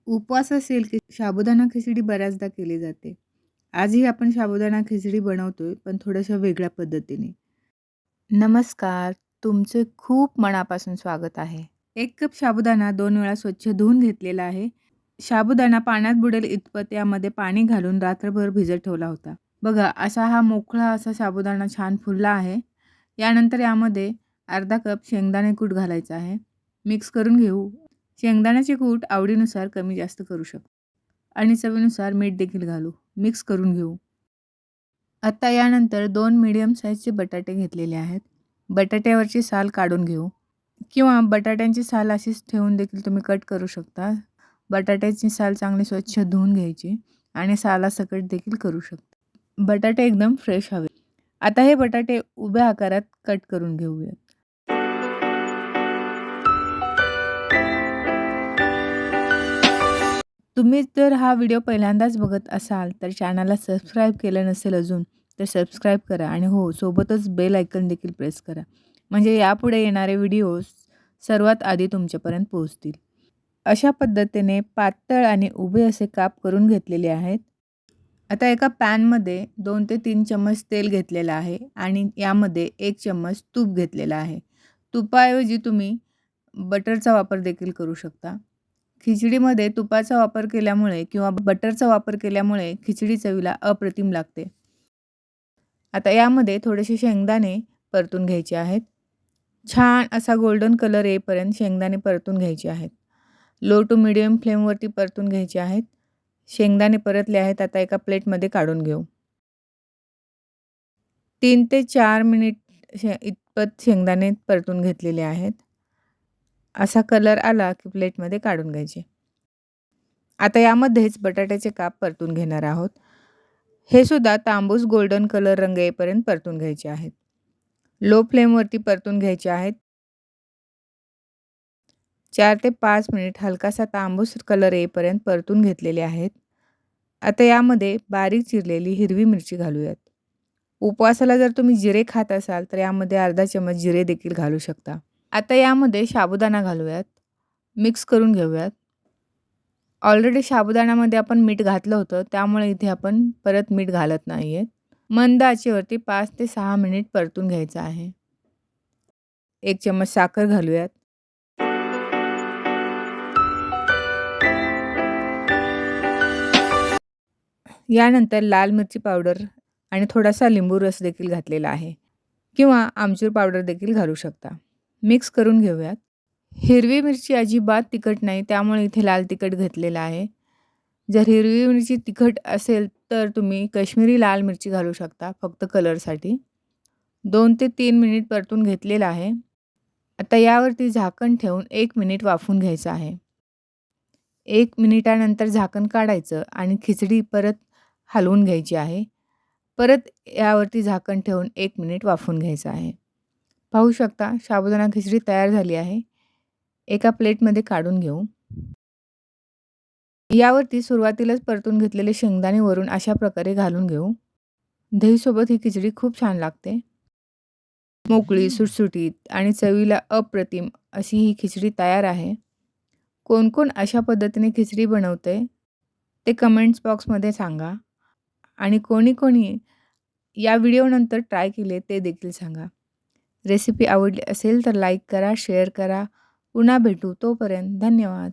उपवास असेल की साबुदाणा खिचडी बऱ्याचदा केली जाते. आजही आपण साबुदाणा खिचडी बनवतोय, पण थोड्याशा वेगळ्या पद्धतीने. नमस्कार, तुमचे खूप मनापासून स्वागत आहे. 1 कप साबुदाणा 2 वेळा स्वच्छ धुवून घेतलेला आहे. साबुदाणा पाण्यात बुडेल इतपत यामध्ये पाणी घालून रात्रभर भिजत ठेवला होता. बघा असा हा मोकळा असा साबुदाणा छान फुलला आहे. यानंतर यामध्ये अर्धा कप शेंगदाणे कूट घालायचा आहे. मिक्स करून घेऊ. शेंगदाण्याचे कूट आवडीनुसार कमी जास्त करू शकतो आणि चवीनुसार मीठ देखील घालू. मिक्स करून घेऊ. आता यानंतर 2 मीडियम साईजचे बटाटे घेतलेले आहेत. बटाट्यावरची साल काढून घेऊ किंवा बटाट्यांची साल अशीच ठेवून देखील तुम्ही कट करू शकता. बटाट्याची साल चांगली स्वच्छ धुवून घ्यायची आणि सालासकट देखील करू शकता. बटाटे एकदम फ्रेश हवे. आता हे बटाटे उभ्या आकारात कट करून घेऊयात. तुम्ही जर हा व्हिडिओ पहिल्यांदाच बघत असाल तर चॅनलला सबस्क्राईब केलं नसेल अजून तर सबस्क्राईब करा आणि हो सोबतच बेल आयकॉन देखील प्रेस करा. म्हणजे यापुढे येणारे व्हिडिओज सर्वात आधी तुमच्यापर्यंत पोहोचतील. अशा पद्धतीने पातळ आणि उभे असे काप करून घेतलेले आहेत. आता एका पॅनमध्ये 2 ते 3 चम्मच तेल घेतलेलं आहे आणि यामध्ये 1 चम्मच तूप घेतलेलं आहे. तुपाऐवजी तुम्ही बटरचा वापर देखील करू शकता. खिचडीमध्ये तुपाचा वापर केल्यामुळे किंवा बटरचा वापर केल्यामुळे खिचडी चवीला अप्रतिम लागते. आता यामध्ये थोडेसे शेंगदाणे परतून घ्यायचे आहेत. छान असा गोल्डन कलर येईपर्यंत शेंगदाणे परतून घ्यायचे आहेत. लो टू मीडियम फ्लेमवरती परतून घ्यायचे आहेत. शेंगदाणे परतले आहेत. आता एका प्लेटमध्ये काढून घेऊ. 3 ते 4 मिनिट इतपत शेंगदाणे परतून घेतलेले आहेत. असा कलर आला की प्लेटमध्ये काढून घ्यायचे. आता यामध्येच बटाट्याचे काप परतून घेणार आहोत. हे सुद्धा तांबूस गोल्डन कलर रंग येईपर्यंत परतून घ्यायचे आहेत. लो फ्लेमवरती परतून घ्यायचे आहेत. 4 ते 5 मिनिट हलकासा तांबूस कलर येईपर्यंत परतून घेतलेले आहेत. आता यामध्ये बारीक चिरलेली हिरवी मिरची घालूयात. उपवासाला जर तुम्ही जिरे खात असाल तर यामध्ये अर्धा चमच जिरे देखील घालू शकता. आता यामध्ये साबुदाणा घालूयात. मिक्स करून घेऊयात. ऑलरेडी साबुदाण्यामध्ये आपण मीठ घातलं होतं त्यामुळे इथे आपण परत मीठ घालत नाही आहे. मंद आचेवरती 5 ते 6 मिनिट परतून घ्यायचं आहे. 1 चम्मच साखर घालूयात. यानंतर लाल मिरची पावडर आणि थोडासा लिंबू रस देखील घातलेला आहे किंवा आमचूर पावडर देखील घालू शकता. मिक्स करून घेऊयात. हिरवी मिरची अजिबात तिखट नाही त्यामुळे इथे लाल तिखट घेतलेलं आहे. जर हिरवी मिरची तिखट असेल तर तुम्ही काश्मीरी लाल मिरची घालू शकता फक्त कलरसाठी. 2 ते 3 मिनिट परतून घेतलेलं आहे. आता यावरती झाकण ठेवून 1 मिनिट वाफवून घ्यायचं आहे. 1 मिनिटानंतर झाकण काढायचं आणि खिचडी परत हलवून घ्यायची आहे. परत यावरती झाकण ठेवून 1 मिनिट वाफवून घ्यायचं आहे. पाहू शकता साबुदाणा खिचडी तयार झाली आहे. एका प्लेटमध्ये काढून घेऊ. यावरती सुरुवातीलाच परतून घेतलेले शेंगदाणे वरून अशा प्रकारे घालून घेऊ. दहीसोबत ही खिचडी खूप छान लागते. मोकळी, सुटसुटीत आणि चवीला अप्रतिम अशी ही खिचडी तयार आहे. कोण अशा पद्धतीने खिचडी बनवते ते कमेंट्स बॉक्समध्ये सांगा आणि कोणी या व्हिडिओनंतर ट्राय केले ते देखील सांगा. रेसिपी आवडली असेल तर लाईक करा, शेअर करा. पुन्हा भेटू. तोपर्यंत धन्यवाद.